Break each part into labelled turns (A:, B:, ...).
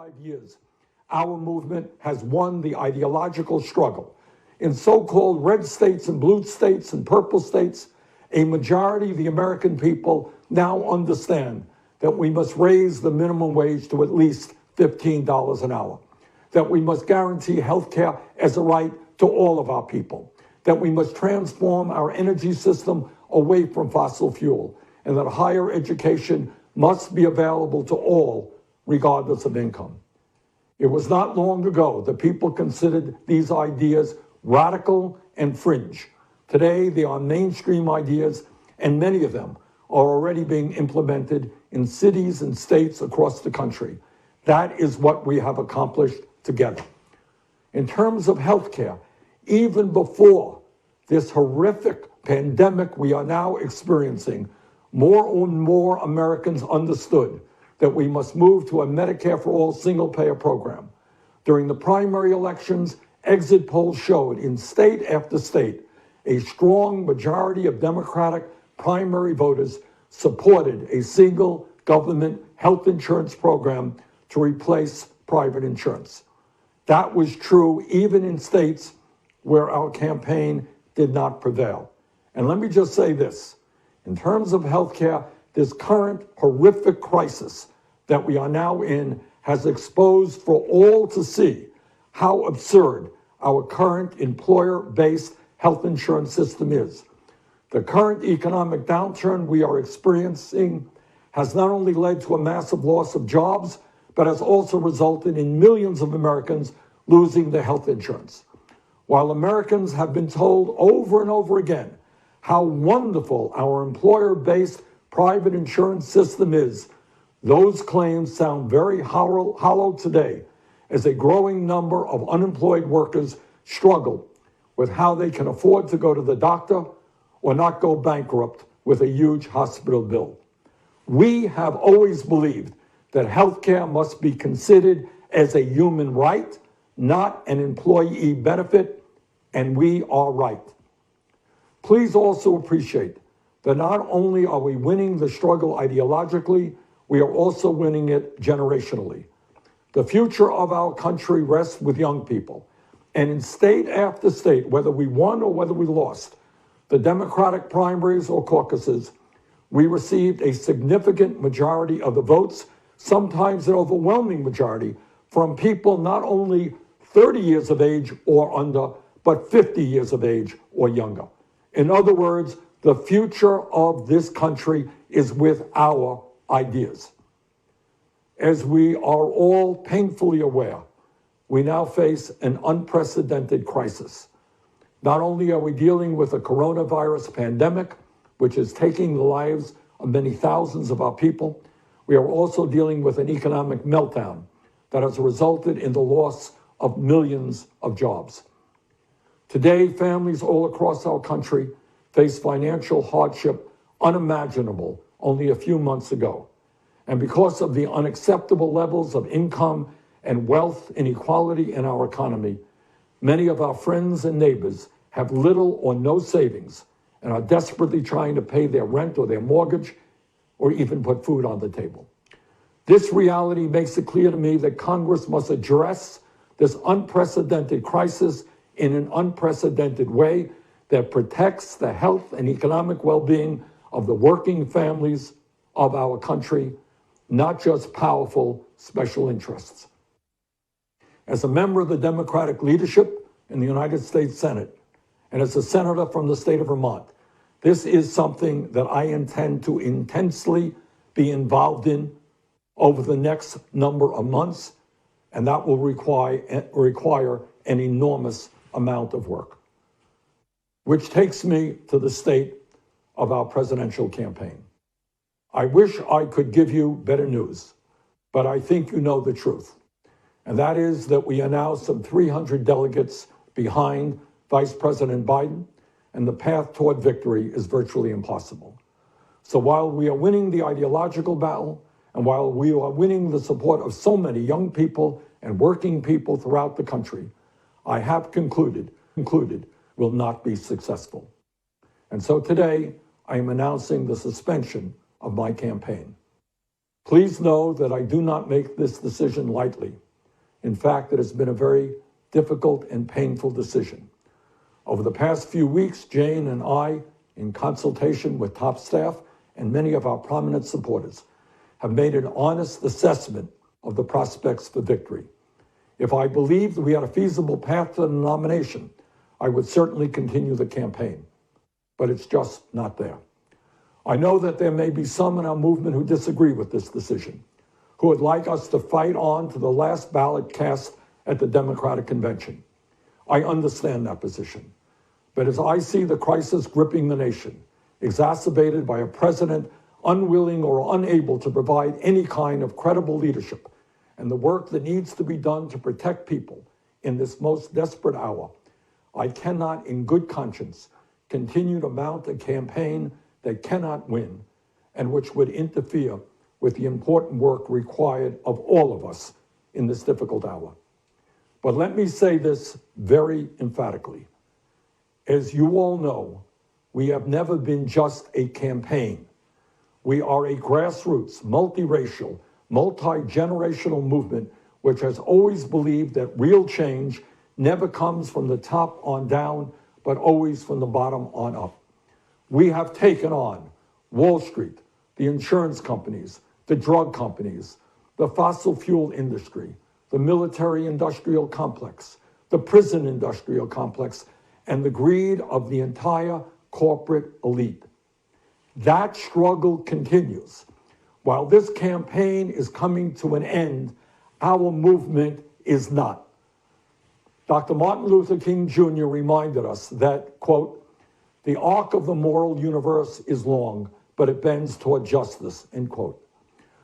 A: 75 years, our movement has won the ideological struggle. In so-called red states and blue states and purple states, a majority of the American people now understand that we must raise the minimum wage to at least $15 an hour, that we must guarantee health care as a right to all of our people, that we must transform our energy system away from fossil fuel, and that higher education must be available to all, regardless of income. It was not long ago that people considered these ideas radical and fringe. Today, they are mainstream ideas, and many of them are already being implemented in cities and states across the country. That is what we have accomplished together. In terms of healthcare, even before this horrific pandemic we are now experiencing, more and more Americans understood that we must move to a Medicare for All single-payer program. During the primary elections, exit polls showed in state after state, a strong majority of Democratic primary voters supported a single government health insurance program to replace private insurance. That was true even in states where our campaign did not prevail. And let me just say this, in terms of healthcare, this current horrific crisis that we are now in has exposed for all to see how absurd our current employer-based health insurance system is. The current economic downturn we are experiencing has not only led to a massive loss of jobs, but has also resulted in millions of Americans losing their health insurance. While Americans have been told over and over again how wonderful our employer-based private insurance system is, those claims sound very hollow today as a growing number of unemployed workers struggle with how they can afford to go to the doctor or not go bankrupt with a huge hospital bill. We have always believed that healthcare must be considered as a human right, not an employee benefit, and we are right. Please also appreciate that not only are we winning the struggle ideologically, we are also winning it generationally. The future of our country rests with young people. And in state after state, whether we won or whether we lost, the Democratic primaries or caucuses, we received a significant majority of the votes, sometimes an overwhelming majority, from people not only 30 years of age or under, but 50 years of age or younger. In other words, the future of this country is with our ideas. As we are all painfully aware, we now face an unprecedented crisis. Not only are we dealing with a coronavirus pandemic, which is taking the lives of many thousands of our people, we are also dealing with an economic meltdown that has resulted in the loss of millions of jobs. Today, families all across our country face financial hardship unimaginable only a few months ago. And because of the unacceptable levels of income and wealth inequality in our economy, many of our friends and neighbors have little or no savings and are desperately trying to pay their rent or their mortgage or even put food on the table. This reality makes it clear to me that Congress must address this unprecedented crisis in an unprecedented way that protects the health and economic well-being of the working families of our country, not just powerful special interests. As a member of the Democratic leadership in the United States Senate, and as a senator from the state of Vermont, this is something that I intend to intensely be involved in over the next number of months, and that will require an enormous amount of work. Which takes me to the state of our presidential campaign. I wish I could give you better news, but I think you know the truth. And that is that we are now some 300 delegates behind Vice President Biden, and the path toward victory is virtually impossible. So while we are winning the ideological battle, and while we are winning the support of so many young people and working people throughout the country, I have concluded will not be successful. And so today, I am announcing the suspension of my campaign. Please know that I do not make this decision lightly. In fact, it has been a very difficult and painful decision. Over the past few weeks, Jane and I, in consultation with top staff and many of our prominent supporters, have made an honest assessment of the prospects for victory. If I believed we had a feasible path to the nomination, I would certainly continue the campaign. But it's just not there. I know that there may be some in our movement who disagree with this decision, who would like us to fight on to the last ballot cast at the Democratic Convention. I understand that position. But as I see the crisis gripping the nation, exacerbated by a president unwilling or unable to provide any kind of credible leadership, and the work that needs to be done to protect people in this most desperate hour, I cannot, in good conscience, continue to mount a campaign that cannot win and which would interfere with the important work required of all of us in this difficult hour. But let me say this very emphatically. As you all know, we have never been just a campaign. We are a grassroots, multiracial, multi-generational movement which has always believed that real change never comes from the top on down, but always from the bottom on up. We have taken on Wall Street, the insurance companies, the drug companies, the fossil fuel industry, the military-industrial complex, the prison industrial complex, and the greed of the entire corporate elite. That struggle continues. While this campaign is coming to an end, our movement is not. Dr. Martin Luther King Jr. reminded us that, quote, "The arc of the moral universe is long, but it bends toward justice," end quote.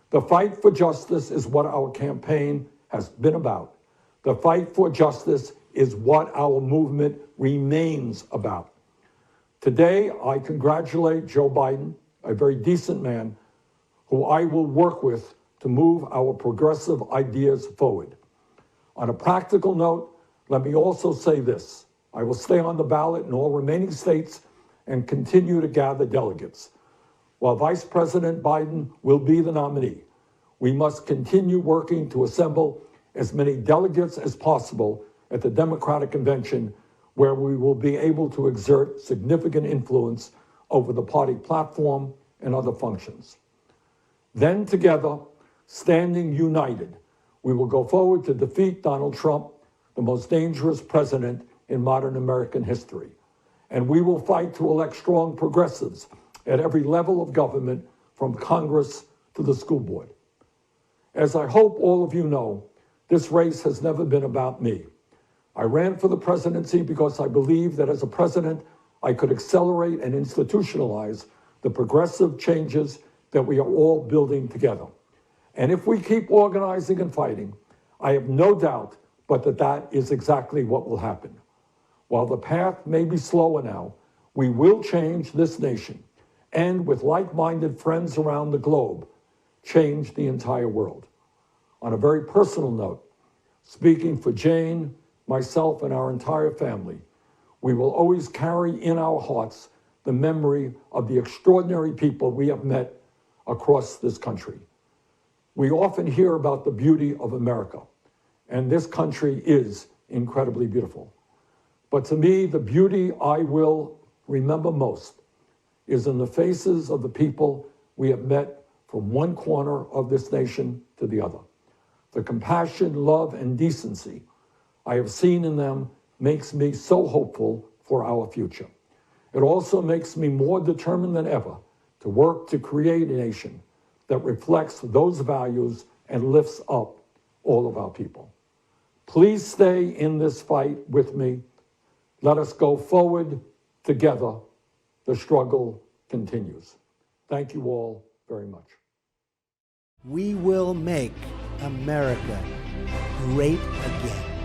A: The fight for justice is what our campaign has been about. The fight for justice is what our movement remains about. Today, I congratulate Joe Biden, a very decent man, who I will work with to move our progressive ideas forward. On a practical note, let me also say this. I will stay on the ballot in all remaining states and continue to gather delegates. While Vice President Biden will be the nominee, we must continue working to assemble as many delegates as possible at the Democratic Convention, where we will be able to exert significant influence over the party platform and other functions. Then together, standing united, we will go forward to defeat Donald Trump, the most dangerous president in modern American history. And we will fight to elect strong progressives at every level of government, from Congress to the school board. As I hope all of you know, this race has never been about me. I ran for the presidency because I believed that as a president, I could accelerate and institutionalize the progressive changes that we are all building together. And if we keep organizing and fighting, I have no doubt but that is exactly what will happen. While the path may be slower now, we will change this nation, and with like-minded friends around the globe, change the entire world. On a very personal note, speaking for Jane, myself, and our entire family, we will always carry in our hearts the memory of the extraordinary people we have met across this country. We often hear about the beauty of America, and this country is incredibly beautiful. But to me, the beauty I will remember most is in the faces of the people we have met from one corner of this nation to the other. The compassion, love, and decency I have seen in them makes me so hopeful for our future. It also makes me more determined than ever to work to create a nation that reflects those values and lifts up all of our people. Please stay in this fight with me. Let us go forward together. The struggle continues. Thank you all very much.
B: We will make America great again.